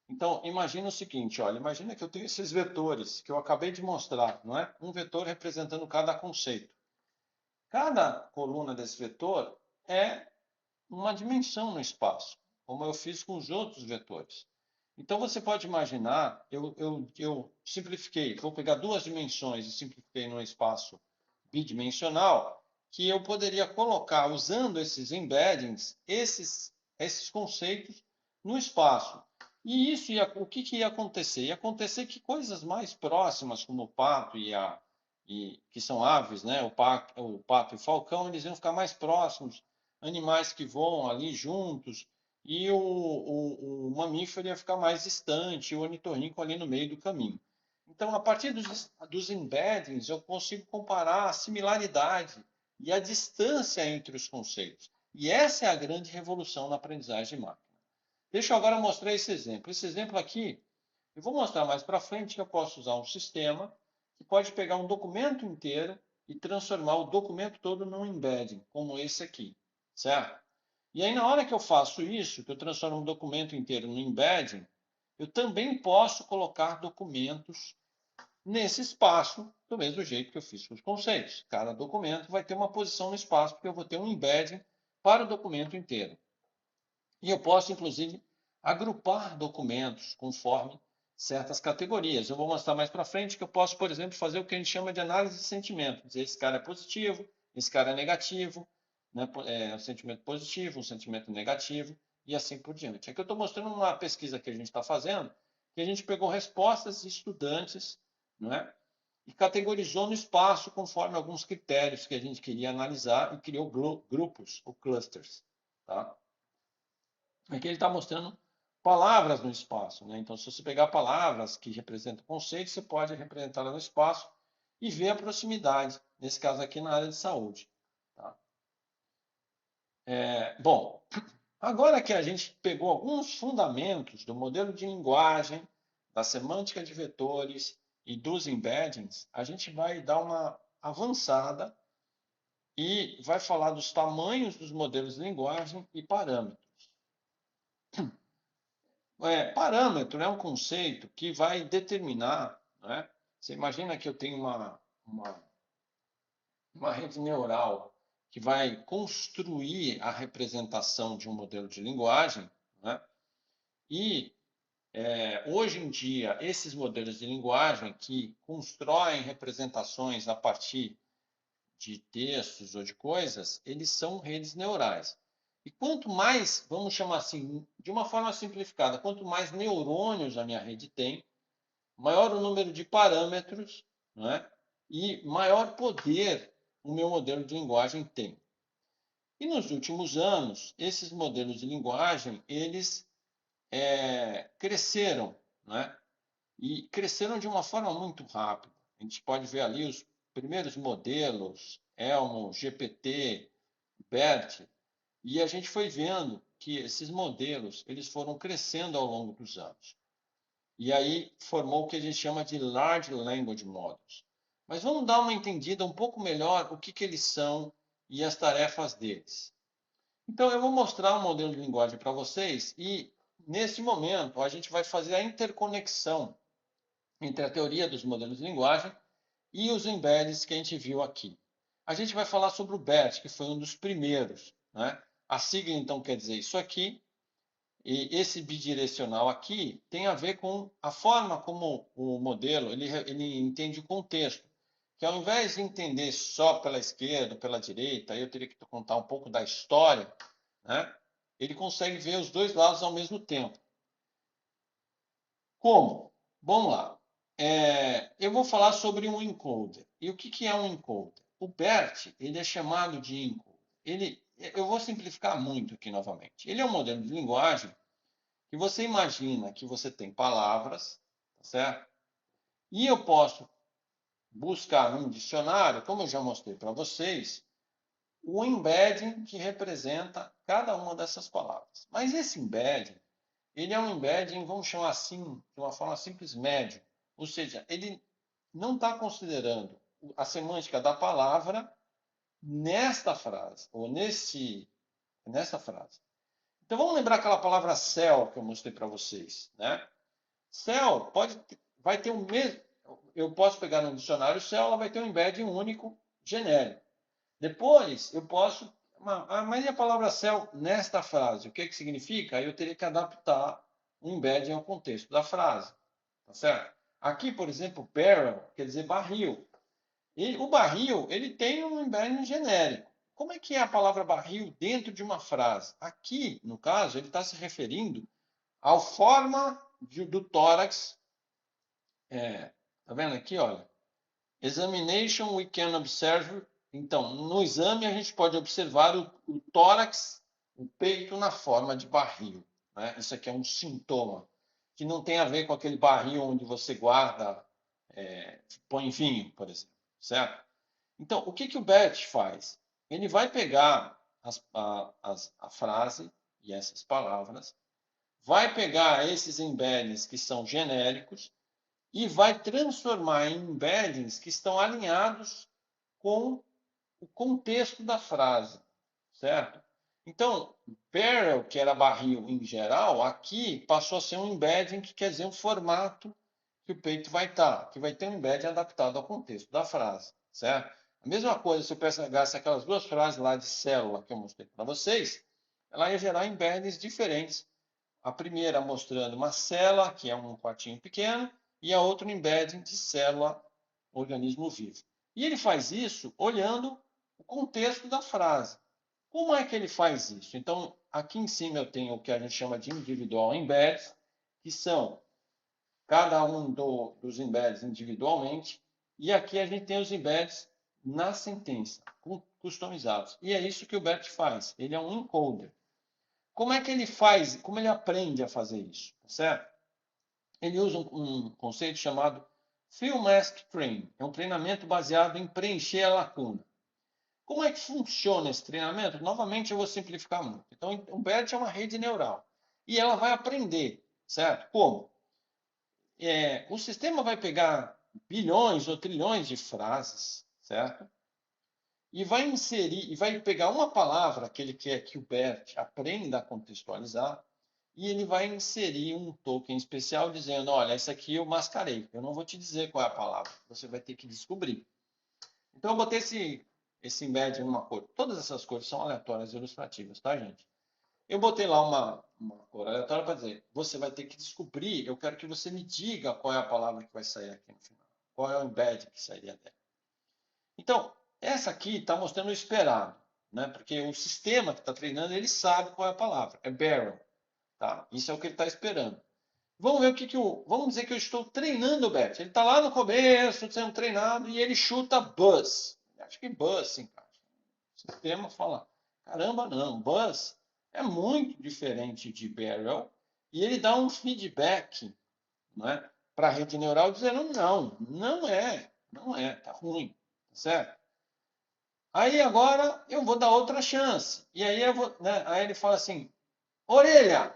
Então, imagina o seguinte, olha, imagina que eu tenho esses vetores que eu acabei de mostrar, não é? Um vetor representando cada conceito. Cada coluna desse vetor é uma dimensão no espaço, como eu fiz com os outros vetores. Então, você pode imaginar, eu simplifiquei, vou pegar duas dimensões e simplifiquei num espaço bidimensional, que eu poderia colocar, usando esses embeddings, esses conceitos no espaço. E isso o que ia acontecer? Ia acontecer que coisas mais próximas, como o pato que são aves, né? O pato e o falcão, eles iam ficar mais próximos, animais que voam ali juntos, e o mamífero ia ficar mais distante, o ornitorrinco ali no meio do caminho. Então, a partir dos embeddings, eu consigo comparar a similaridade e a distância entre os conceitos. E essa é a grande revolução na aprendizagem de máquina. Deixa eu agora mostrar esse exemplo. Esse exemplo aqui, eu vou mostrar mais para frente que eu posso usar um sistema que pode pegar um documento inteiro e transformar o documento todo num embedding, como esse aqui, certo? E aí, na hora que eu faço isso, que eu transformo um documento inteiro num embedding, eu também posso colocar documentos nesse espaço, do mesmo jeito que eu fiz com os conceitos. Cada documento vai ter uma posição no espaço, porque eu vou ter um embedding para o documento inteiro. E eu posso, inclusive, agrupar documentos conforme certas categorias. Eu vou mostrar mais para frente que eu posso, por exemplo, fazer o que a gente chama de análise de sentimento. Dizer, esse cara é positivo, esse cara é negativo, né? Um sentimento positivo, um sentimento negativo, e assim por diante. Aqui eu estou mostrando uma pesquisa que a gente está fazendo, que a gente pegou respostas de estudantes, não é? E categorizou no espaço conforme alguns critérios que a gente queria analisar e criou grupos ou clusters. Tá? Aqui ele está mostrando palavras no espaço. Né? Então, se você pegar palavras que representam conceitos, você pode representá-las no espaço e ver a proximidade, nesse caso aqui na área de saúde. Tá? Bom, agora que a gente pegou alguns fundamentos do modelo de linguagem, da semântica de vetores e dos embeddings, a gente vai dar uma avançada e vai falar dos tamanhos dos modelos de linguagem e parâmetros. Parâmetro é um conceito que vai determinar, né? Você imagina que eu tenho uma rede neural que vai construir a representação de um modelo de linguagem, né? E hoje em dia, esses modelos de linguagem que constroem representações a partir de textos ou de coisas, eles são redes neurais. E quanto mais, vamos chamar assim, de uma forma simplificada, quanto mais neurônios a minha rede tem, maior o número de parâmetros, não é? E maior poder o meu modelo de linguagem tem. E nos últimos anos, esses modelos de linguagem, eles cresceram, né? E cresceram de uma forma muito rápida. A gente pode ver ali os primeiros modelos, Elmo, GPT, BERT, e a gente foi vendo que esses modelos eles foram crescendo ao longo dos anos. E aí formou o que a gente chama de Large Language Models. Mas vamos dar uma entendida um pouco melhor o que eles são e as tarefas deles. Então, eu vou mostrar um modelo de linguagem para vocês e, nesse momento, a gente vai fazer a interconexão entre a teoria dos modelos de linguagem e os embeddings que a gente viu aqui. A gente vai falar sobre o BERT, que foi um dos primeiros. Né? A sigla, então, quer dizer isso aqui. E esse bidirecional aqui tem a ver com a forma como o modelo ele entende o contexto. Que ao invés de entender só pela esquerda, pela direita, eu teria que contar um pouco da história, né? Ele consegue ver os dois lados ao mesmo tempo. Como? Vamos lá. Eu vou falar sobre um encoder. E o que é um encoder? O BERT ele é chamado de encoder. Eu vou simplificar muito aqui novamente. Ele é um modelo de linguagem que você imagina que você tem palavras, tá certo? E eu posso buscar num dicionário, como eu já mostrei para vocês, o embedding que representa cada uma dessas palavras. Mas esse embedding, ele é um embedding, vamos chamar assim, de uma forma simples, médio. Ou seja, ele não está considerando a semântica da palavra nesta frase, ou nessa frase. Então vamos lembrar aquela palavra cell que eu mostrei para vocês, né? Cell vai ter o mesmo. Eu posso pegar no dicionário cell, ela vai ter um embedding único genérico. Depois eu posso. Mas e a palavra cell nesta frase? O que significa? Aí eu teria que adaptar o embedding ao contexto da frase. Tá certo? Aqui, por exemplo, barrel quer dizer barril. E o barril ele tem um embedding genérico. Como é que é a palavra barril dentro de uma frase? Aqui, no caso, ele está se referindo à forma do tórax. Tá vendo aqui, olha? Examination we can observe. Então, no exame a gente pode observar o tórax, o peito na forma de barril. Né? Isso aqui é um sintoma que não tem a ver com aquele barril onde você guarda, põe vinho, por exemplo, certo? Então, o que o BERT faz? Ele vai pegar a frase e essas palavras, vai pegar esses embeddings que são genéricos e vai transformar em embeddings que estão alinhados com o contexto da frase, certo? Então, barrel, que era barril em geral, aqui passou a ser um embedding que quer dizer um formato que o peito vai estar, que vai ter um embedding adaptado ao contexto da frase, certo? A mesma coisa, se eu pegasse aquelas duas frases lá de célula que eu mostrei para vocês, ela ia gerar embeddings diferentes. A primeira mostrando uma célula, que é um quartinho pequeno, e a outra um embedding de célula, organismo vivo. E ele faz isso olhando o contexto da frase. Como é que ele faz isso? Então, aqui em cima eu tenho o que a gente chama de individual embeds, que são cada um dos embeds individualmente, e aqui a gente tem os embeds na sentença, customizados. E é isso que o BERT faz, ele é um encoder. Como é que ele faz, como ele aprende a fazer isso, certo? Ele usa um conceito chamado Fill Mask Train, é um treinamento baseado em preencher a lacuna. Como é que funciona esse treinamento? Novamente, eu vou simplificar muito. Então, o BERT é uma rede neural e ela vai aprender, certo? Como? O sistema vai pegar bilhões ou trilhões de frases, certo? E vai inserir, e vai pegar uma palavra que ele quer que o BERT aprenda a contextualizar, e ele vai inserir um token especial dizendo, olha, essa aqui eu mascarei, eu não vou te dizer qual é a palavra, você vai ter que descobrir. Então eu botei esse embed numa cor. Todas essas cores são aleatórias e ilustrativas, tá, gente? Eu botei lá uma cor aleatória para dizer, você vai ter que descobrir, eu quero que você me diga qual é a palavra que vai sair aqui no final. Qual é o embed que sairia dela. Então, essa aqui está mostrando o esperado, né? Porque o sistema que está treinando, ele sabe qual é a palavra, é barrel, tá? Isso é o que ele está esperando. Vamos ver o que vamos dizer que eu estou treinando o BERT. Ele está lá no começo, sendo treinado, e ele chuta bus. Acho que bus se encaixa. O sistema fala, caramba, não, bus é muito diferente de barrel, e ele dá um feedback, né, para a rede neural dizendo, não é, tá ruim, certo? Aí agora eu vou dar outra chance. E aí aí ele fala assim, orelha,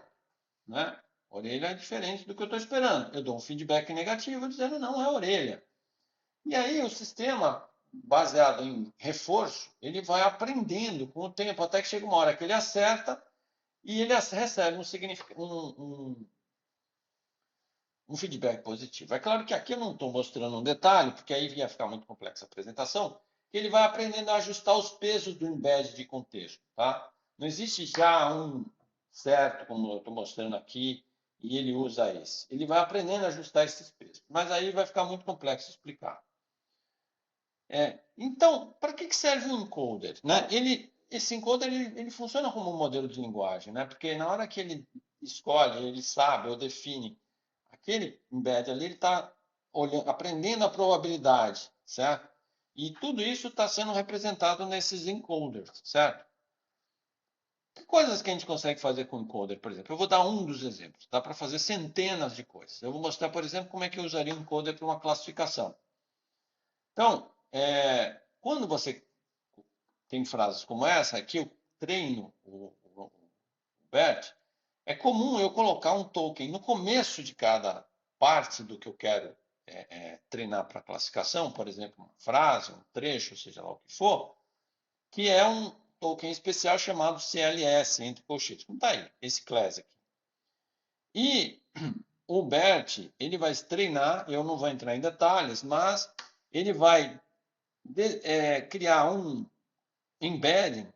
né? Orelha é diferente do que eu estou esperando. Eu dou um feedback negativo dizendo não é orelha. E aí o sistema, baseado em reforço, ele vai aprendendo com o tempo, até que chega uma hora que ele acerta e ele recebe um feedback positivo. É claro que aqui eu não estou mostrando um detalhe, porque aí ia ficar muito complexa a apresentação, que ele vai aprendendo a ajustar os pesos do embed de contexto. Tá? Não existe já um certo, como eu estou mostrando aqui, e ele usa esse. Ele vai aprendendo a ajustar esses pesos. Mas aí vai ficar muito complexo explicar. Então, para que serve um encoder? Né? Esse encoder ele funciona como um modelo de linguagem, né? Porque na hora que ele escolhe, ele sabe ou define aquele embed ali, ele está aprendendo a probabilidade, certo? E tudo isso está sendo representado nesses encoders, certo? Que coisas que a gente consegue fazer com encoder, por exemplo? Eu vou dar um dos exemplos. Dá para fazer centenas de coisas. Eu vou mostrar, por exemplo, como é que eu usaria um encoder para uma classificação. Então, quando você tem frases como essa, aqui eu treino o BERT, é comum eu colocar um token no começo de cada parte do que eu quero treinar para classificação, por exemplo, uma frase, um trecho, seja lá o que for, que é um token especial chamado CLS, entre colchetes. Como está aí, esse class aqui. E o BERT, ele vai treinar, eu não vou entrar em detalhes, mas ele vai criar um embedding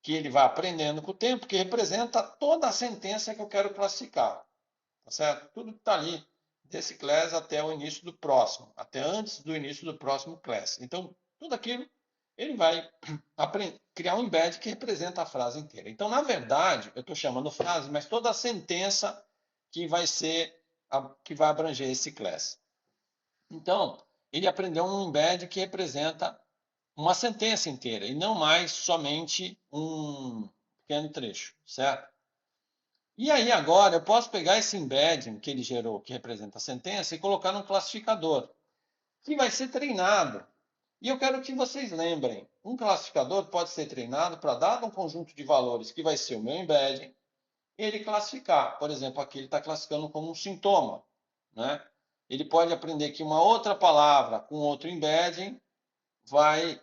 que ele vai aprendendo com o tempo, que representa toda a sentença que eu quero classificar. Tá certo? Tudo que está ali, desse class até o início do próximo, até antes do início do próximo class. Então, tudo aquilo, ele vai criar um embed que representa a frase inteira. Então, na verdade, eu estou chamando frase, mas toda a sentença que vai que vai abranger esse class. Então, ele aprendeu um embed que representa uma sentença inteira e não mais somente um pequeno trecho, certo? E aí agora eu posso pegar esse embedding que ele gerou, que representa a sentença, e colocar num classificador, que vai ser treinado. E eu quero que vocês lembrem, um classificador pode ser treinado para, dado um conjunto de valores que vai ser o meu embedding, ele classificar. Por exemplo, aqui ele está classificando como um sintoma, né? Ele pode aprender que uma outra palavra com outro embedding vai,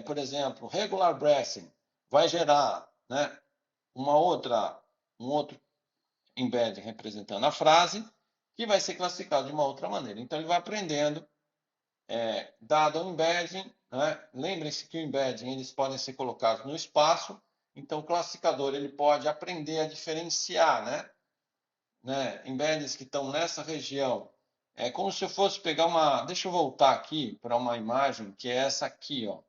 por exemplo, regular breathing, vai gerar, né, um outro embedding representando a frase, que vai ser classificado de uma outra maneira. Então, ele vai aprendendo, dado o embedding, né? Lembrem-se que o embedding eles podem ser colocados no espaço, então o classificador ele pode aprender a diferenciar, embeddings que estão nessa região. É como se eu fosse pegar uma... Deixa eu voltar aqui para uma imagem que é essa aqui, ó.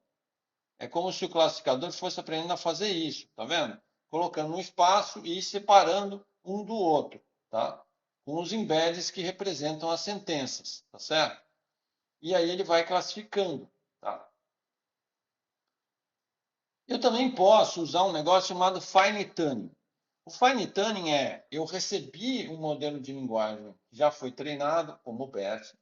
É como se o classificador fosse aprendendo a fazer isso, tá vendo? Colocando um espaço e separando um do outro, tá? com os embeds que representam as sentenças, tá certo? E aí ele vai classificando, tá? Eu também posso usar um negócio chamado fine tuning. O fine tuning é, eu recebi um modelo de linguagem que já foi treinado, como o BERT,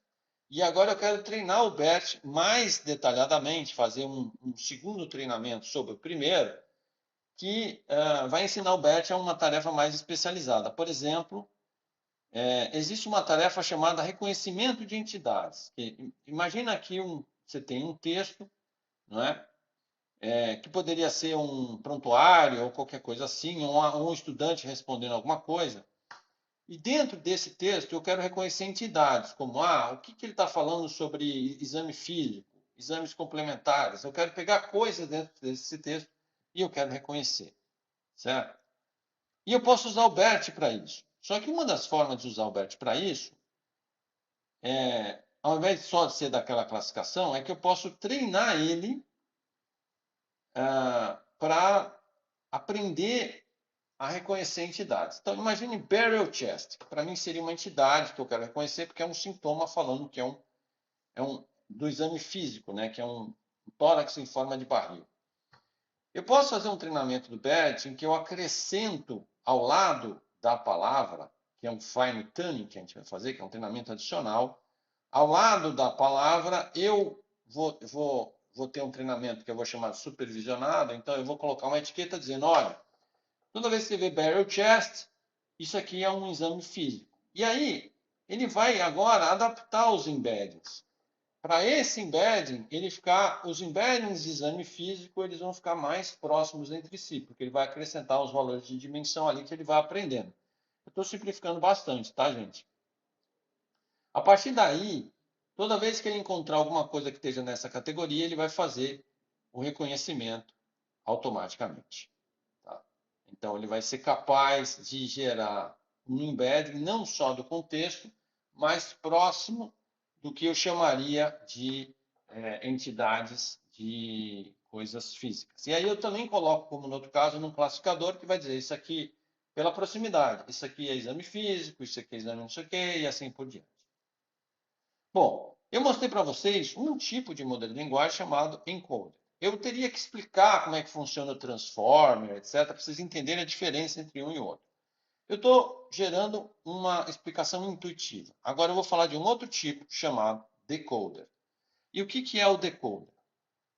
e agora eu quero treinar o BERT mais detalhadamente, fazer um segundo treinamento sobre o primeiro, que vai ensinar o BERT a uma tarefa mais especializada. Por exemplo, existe uma tarefa chamada reconhecimento de entidades. Imagina aqui você tem um texto, não é? Que poderia ser um prontuário ou qualquer coisa assim, ou um estudante respondendo alguma coisa. E dentro desse texto eu quero reconhecer entidades, como o que ele está falando sobre exame físico, exames complementares. Eu quero pegar coisas dentro desse texto e eu quero reconhecer, certo? E eu posso usar o BERT para isso. Só que uma das formas de usar o BERT para isso, ao invés de só ser daquela classificação, é que eu posso treinar ele para aprender a reconhecer entidades. Então, imagine burial chest, que para mim seria uma entidade que eu quero reconhecer, porque é um sintoma falando que do exame físico, né? Que é um tórax em forma de barril. Eu posso fazer um treinamento do BERT em que eu acrescento ao lado da palavra, que é um fine tuning que a gente vai fazer, que é um treinamento adicional, ao lado da palavra eu vou ter um treinamento que eu vou chamar de supervisionado, então eu vou colocar uma etiqueta dizendo, olha, toda vez que você vê burial chest, isso aqui é um exame físico. E aí, ele vai agora adaptar os embeddings. Para esse embedding, os embeddings de exame físico, eles vão ficar mais próximos entre si, porque ele vai acrescentar os valores de dimensão ali que ele vai aprendendo. Eu estou simplificando bastante, tá, gente? A partir daí, toda vez que ele encontrar alguma coisa que esteja nessa categoria, ele vai fazer o reconhecimento automaticamente. Tá? Então, ele vai ser capaz de gerar um embedding não só do contexto, mas próximo do que eu chamaria de entidades de coisas físicas. E aí eu também coloco, como no outro caso, num classificador que vai dizer isso aqui pela proximidade. Isso aqui é exame físico, isso aqui é exame não sei o quê, e assim por diante. Bom, eu mostrei para vocês um tipo de modelo de linguagem chamado encoder. Eu teria que explicar como é que funciona o transformer, etc., para vocês entenderem a diferença entre um e outro. Eu estou gerando uma explicação intuitiva. Agora eu vou falar de um outro tipo chamado decoder. E o que é o decoder?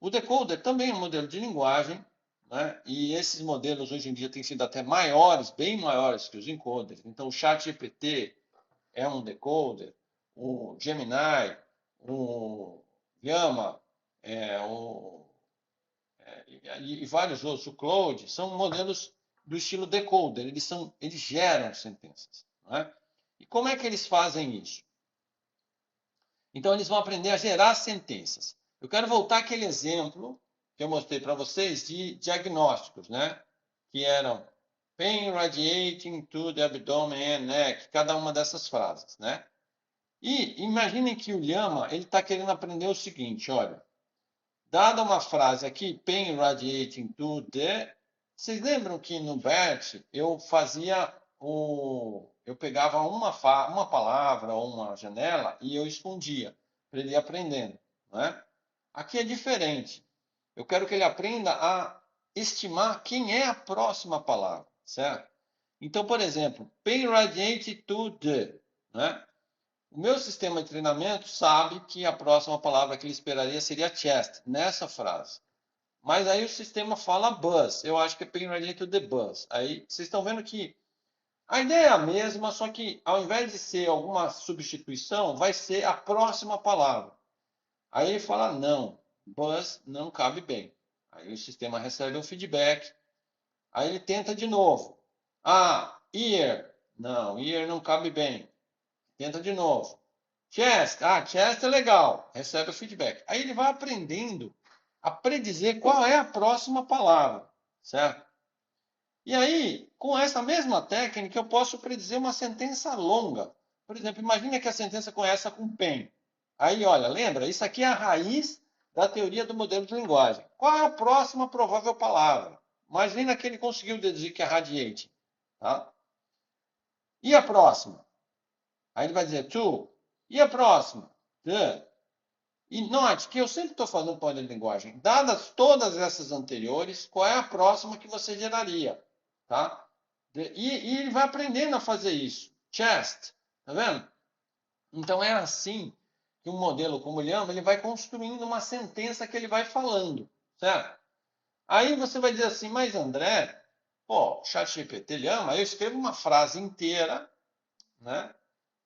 O decoder também é um modelo de linguagem, né? E esses modelos hoje em dia têm sido até maiores, bem maiores que os encoders. Então o ChatGPT é um decoder, o Gemini, o Llama, e vários outros, o Claude, são modelos do estilo decoder, eles geram sentenças. Não é? E como é que eles fazem isso? Então, eles vão aprender a gerar sentenças. Eu quero voltar àquele exemplo que eu mostrei para vocês de diagnósticos, né? Que eram pain radiating to the abdomen and neck, cada uma dessas frases, né? E imaginem que o Llama ele está querendo aprender o seguinte, olha, dada uma frase aqui, pain radiating to the, vocês lembram que no BERT eu eu pegava uma palavra ou uma janela e eu escondia para ele ir aprendendo, né? Aqui é diferente. Eu quero que ele aprenda a estimar quem é a próxima palavra, certo? Então, por exemplo, pain radiating to the, né? O meu sistema de treinamento sabe que a próxima palavra que ele esperaria seria chest, nessa frase. Mas aí o sistema fala bus. Eu acho que é pain radiating to the bus. Aí vocês estão vendo que a ideia é a mesma, só que ao invés de ser alguma substituição, vai ser a próxima palavra. Aí ele fala não, bus não cabe bem. Aí o sistema recebe um feedback. Aí ele tenta de novo. Ear. Não, ear não cabe bem. Tenta de novo. Chest. Chest é legal. Recebe o feedback. Aí ele vai aprendendo a predizer qual é a próxima palavra, certo? E aí, com essa mesma técnica, eu posso predizer uma sentença longa. Por exemplo, imagine que a sentença começa com pen. Aí, olha, lembra? Isso aqui é a raiz da teoria do modelo de linguagem. Qual é a próxima provável palavra? Imagina que ele conseguiu deduzir que é radiate. Tá? E a próxima? Aí ele vai dizer to. E a próxima? The. E note que eu sempre estou falando para a linguagem. Dadas todas essas anteriores, qual é a próxima que você geraria? Tá? E ele vai aprendendo a fazer isso. Chest. Tá vendo? Então é assim que um modelo como o Llama, ele vai construindo uma sentença que ele vai falando. Certo? Aí você vai dizer assim, mas André, pô, ChatGPT Llama, eu escrevo uma frase inteira, né?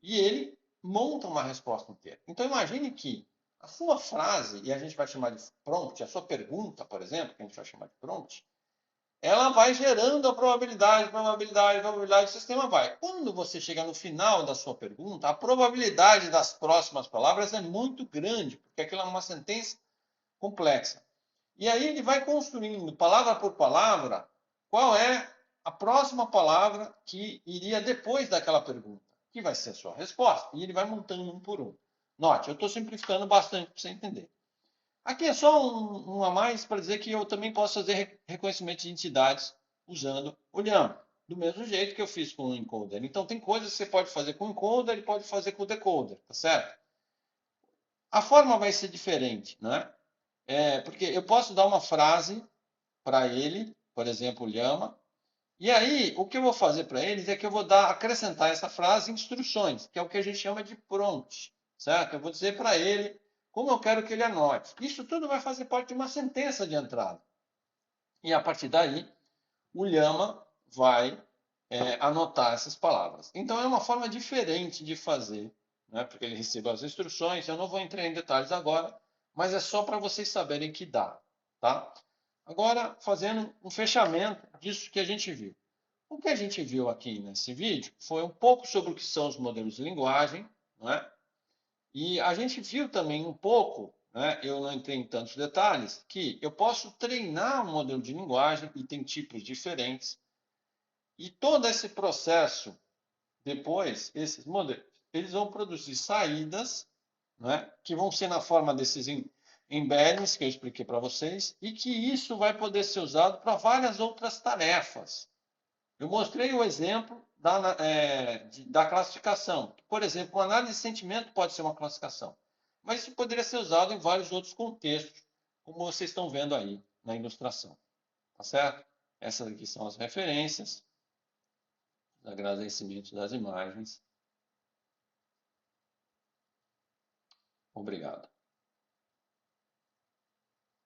E ele monta uma resposta inteira. Então imagine que a sua frase, e a gente vai chamar de prompt, a sua pergunta, por exemplo, que a gente vai chamar de prompt, ela vai gerando a probabilidade, o sistema vai. Quando você chegar no final da sua pergunta, a probabilidade das próximas palavras é muito grande, porque aquilo é uma sentença complexa. E aí ele vai construindo, palavra por palavra, qual é a próxima palavra que iria depois daquela pergunta, que vai ser a sua resposta. E ele vai montando um por um. Note, eu estou simplificando bastante para você entender. Aqui é só um a mais para dizer que eu também posso fazer reconhecimento de entidades usando o Llama. Do mesmo jeito que eu fiz com o encoder. Então, tem coisas que você pode fazer com o encoder e pode fazer com o decoder, tá certo? A forma vai ser diferente, né? Porque eu posso dar uma frase para ele, por exemplo, o Llama, e aí o que eu vou fazer para eles é que eu vou acrescentar essa frase em instruções, que é o que a gente chama de prompt, certo? Eu vou dizer para ele como eu quero que ele anote. Isso tudo vai fazer parte de uma sentença de entrada. E a partir daí, o Llama vai anotar essas palavras. Então é uma forma diferente de fazer, né? Porque ele recebe as instruções. Eu não vou entrar em detalhes agora, mas é só para vocês saberem que dá, tá? Agora, fazendo um fechamento disso que a gente viu. O que a gente viu aqui nesse vídeo foi um pouco sobre o que são os modelos de linguagem, não é? E a gente viu também um pouco, né, eu não entrei em tantos detalhes, que eu posso treinar um modelo de linguagem e tem tipos diferentes. E todo esse processo, depois, esses modelos, eles vão produzir saídas, né, que vão ser na forma desses embeddings que eu expliquei para vocês, e que isso vai poder ser usado para várias outras tarefas. Eu mostrei o exemplo da classificação. Por exemplo, a análise de sentimento pode ser uma classificação. Mas isso poderia ser usado em vários outros contextos, como vocês estão vendo aí na ilustração. Tá certo? Essas aqui são as referências, os agradecimentos das imagens. Obrigado.